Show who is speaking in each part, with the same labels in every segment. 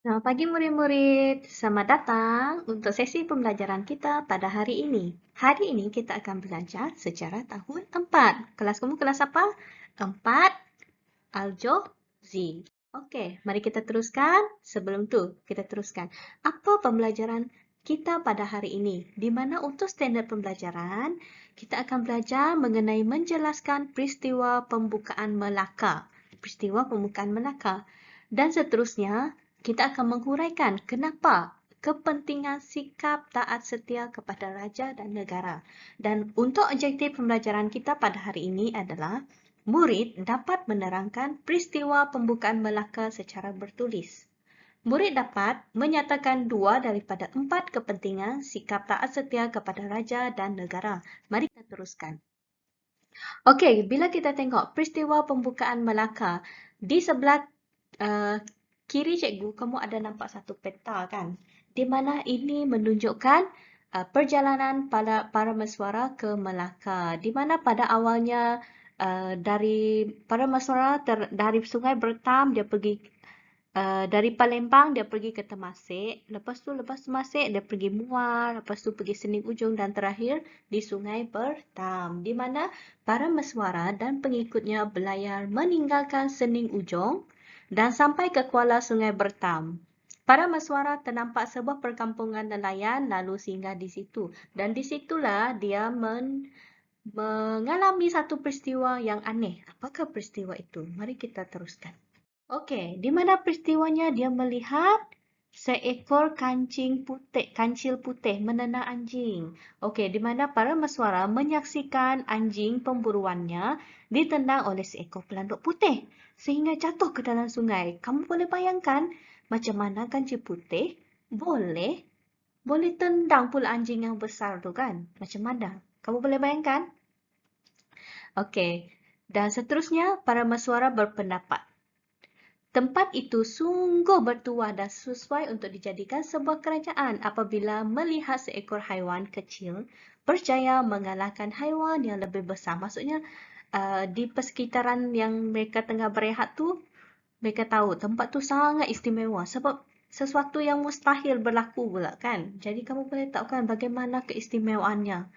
Speaker 1: Selamat pagi murid-murid, selamat datang untuk sesi pembelajaran kita pada hari ini. Hari ini kita akan belajar sejarah tahun 4. Kelas kamu kelas apa? 4 Aljozi. Okey, mari kita teruskan. Sebelum tu, kita teruskan. Apa pembelajaran kita pada hari ini? Di mana untuk standard pembelajaran, kita akan belajar mengenai menjelaskan peristiwa pembukaan Melaka. Peristiwa pembukaan Melaka. Dan seterusnya, kita akan menghuraikan kenapa kepentingan sikap taat setia kepada raja dan negara. Dan untuk objektif pembelajaran kita pada hari ini adalah murid dapat menerangkan peristiwa pembukaan Melaka secara bertulis. Murid dapat menyatakan 2 daripada 4 kepentingan sikap taat setia kepada raja dan negara. Mari kita teruskan. Okey, bila kita tengok peristiwa pembukaan Melaka, di sebelah kiri cikgu, kamu ada nampak satu peta kan? Di mana ini menunjukkan perjalanan para mesuara ke Melaka. Di mana pada awalnya dari para mesuara dari Sungai Bertam dia pergi dari Palembang dia pergi ke Temasek, lepas Temasek dia pergi Muar, lepas tu pergi Sening Ujung dan terakhir di Sungai Bertam, di mana para mesuara dan pengikutnya berlayar meninggalkan Sening Ujung dan sampai ke Kuala Sungai Bertam. Para mesuara ternampak sebuah perkampungan nelayan lalu singgah di situ dan di situlah dia mengalami satu peristiwa yang aneh. Apakah peristiwa itu? Mari kita teruskan. Okey, di mana peristiwanya dia melihat seekor kancil putih menenang anjing. Okey, di mana para mesuara menyaksikan anjing pemburuannya ditendang oleh seekor pelanduk putih sehingga jatuh ke dalam sungai. Kamu boleh bayangkan macam mana kancil putih boleh tendang pula anjing yang besar tu kan? Macam mana? Kamu boleh bayangkan? Okey, dan seterusnya para mesuara berpendapat tempat itu sungguh bertuah dan sesuai untuk dijadikan sebuah kerajaan apabila melihat seekor haiwan kecil berjaya mengalahkan haiwan yang lebih besar. Maksudnya di persekitaran yang mereka tengah berehat tu, mereka tahu tempat tu sangat istimewa sebab sesuatu yang mustahil berlaku pula kan. Jadi kamu boleh tahu kan bagaimana keistimewaannya.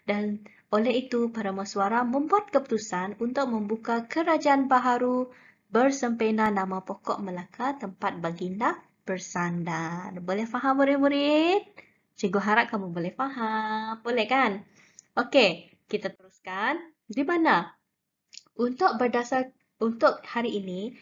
Speaker 1: Dan oleh itu, para mesuara membuat keputusan untuk membuka kerajaan baharu bersempena nama pokok Melaka tempat baginda bersandar. Boleh faham murid-murid? Cikgu harap kamu boleh faham. Boleh kan? Okey, kita teruskan. Di mana? Untuk hari ini,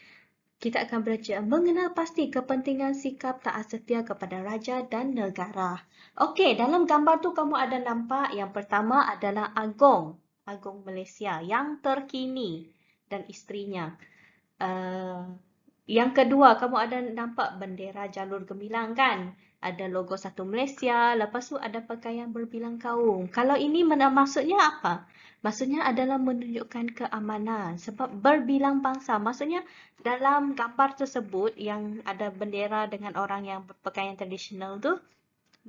Speaker 1: kita akan belajar mengenal pasti kepentingan sikap taat setia kepada raja dan negara. Okey, dalam gambar tu kamu ada nampak yang pertama adalah Agong Malaysia yang terkini dan isterinya. Yang kedua, kamu ada nampak bendera jalur gemilang kan? Ada logo satu Malaysia, lepas tu ada pakaian berbilang kaum. Kalau ini maksudnya apa? Maksudnya adalah menunjukkan keamanan sebab berbilang bangsa. Maksudnya dalam gambar tersebut yang ada bendera dengan orang yang berpakaian tradisional tu,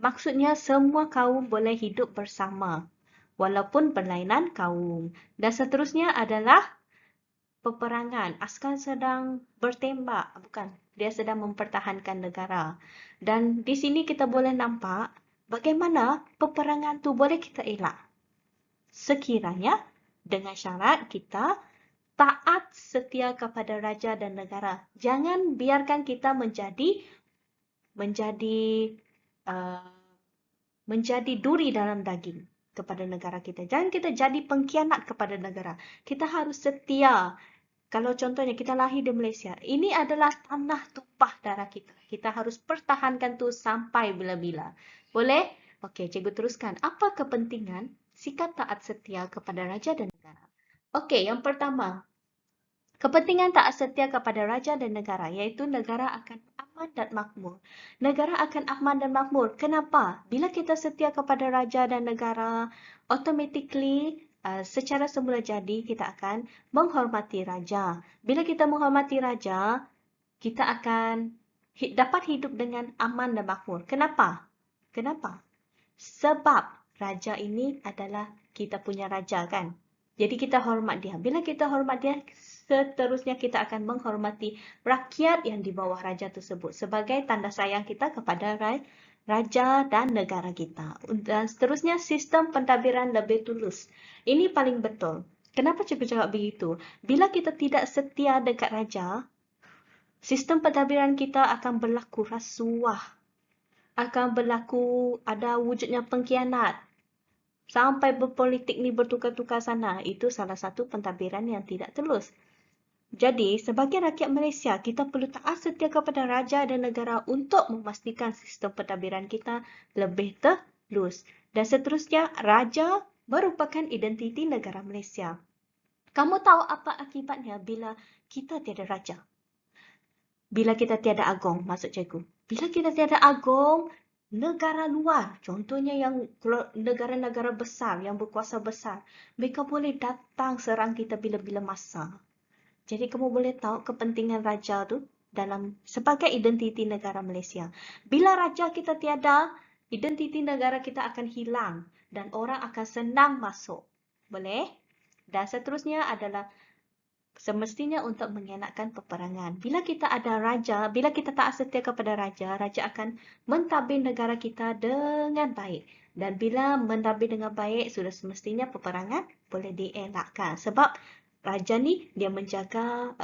Speaker 1: maksudnya semua kaum boleh hidup bersama walaupun berlainan kaum. Dan seterusnya adalah peperangan. Askar sedang bertembak, bukan. Dia sedang mempertahankan negara. Dan di sini kita boleh nampak bagaimana peperangan tu boleh kita elak. Sekiranya dengan syarat kita taat setia kepada raja dan negara. Jangan biarkan kita uh, menjadi duri dalam daging kepada negara kita. Jangan kita jadi pengkhianat kepada negara. Kita harus setia. Kalau contohnya kita lahir di Malaysia, ini adalah tanah tumpah darah kita. Kita harus pertahankan tu sampai bila-bila. Boleh? Okey, cikgu teruskan. Apa kepentingan sikap taat setia kepada raja dan negara? Okey, yang pertama, kepentingan taat setia kepada raja dan negara, iaitu negara akan aman dan makmur. Negara akan aman dan makmur. Kenapa? Bila kita setia kepada raja dan negara, automatically secara semula jadi kita akan menghormati raja. Bila kita menghormati raja, kita akan dapat hidup dengan aman dan makmur. Kenapa? Kenapa? Sebab raja ini adalah kita punya raja kan. Jadi kita hormat dia. Bila kita hormat dia, seterusnya kita akan menghormati rakyat yang di bawah raja tersebut sebagai tanda sayang kita kepada raja dan negara kita. Dan seterusnya, sistem pentadbiran lebih tulus. Ini paling betul. Kenapa cikgu cakap begitu? Bila kita tidak setia dekat raja, sistem pentadbiran kita akan berlaku rasuah, akan berlaku ada wujudnya pengkhianat. Sampai berpolitik ni bertukar-tukar sana. Itu salah satu pentadbiran yang tidak tulus. Jadi, sebagai rakyat Malaysia, kita perlu taat setia kepada raja dan negara untuk memastikan sistem pentadbiran kita lebih telus. Dan seterusnya, raja merupakan identiti negara Malaysia. Kamu tahu apa akibatnya bila kita tiada raja? Bila kita tiada agong, maksud cikgu. Bila kita tiada agong, negara luar, contohnya yang negara-negara besar, yang berkuasa besar, mereka boleh datang serang kita bila-bila masa. Jadi kamu boleh tahu kepentingan raja tu dalam sebagai identiti negara Malaysia. Bila raja kita tiada, identiti negara kita akan hilang dan orang akan senang masuk. Boleh? Dan seterusnya adalah semestinya untuk mengelakkan peperangan. Bila kita ada raja, bila kita taat setia kepada raja, raja akan mentadbir negara kita dengan baik. Dan bila mentadbir dengan baik, sudah semestinya peperangan boleh dielakkan. Sebab raja ni dia menjaga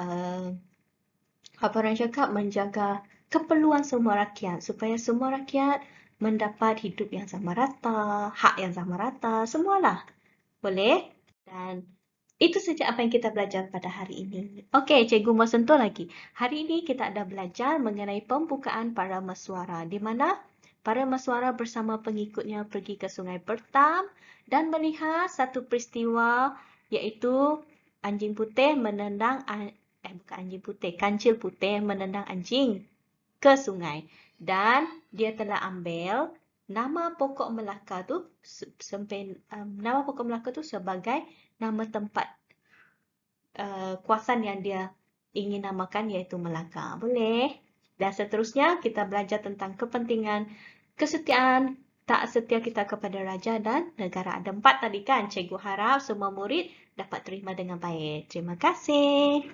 Speaker 1: apa orang cakap, menjaga keperluan semua rakyat supaya semua rakyat mendapat hidup yang sama rata, hak yang sama rata, semualah. Boleh? Dan itu saja apa yang kita belajar pada hari ini. Okey, cikgu mau sentuh lagi. Hari ini kita ada belajar mengenai pembukaan para mesuara, di mana para mesuara bersama pengikutnya pergi ke Sungai Pertam dan melihat satu peristiwa iaitu anjing putih menendang, bukan anjing putih, kancil putih menendang anjing ke sungai. Dan dia telah ambil nama pokok Melaka tu nama pokok Melaka tu sebagai nama tempat kawasan yang dia ingin namakan iaitu Melaka. Boleh? Dan seterusnya kita belajar tentang kepentingan kesetiaan, tak setia kita kepada raja dan negara. Ada 4 tadi kan? Cikgu harap semua murid dapat terima dengan baik. Terima kasih.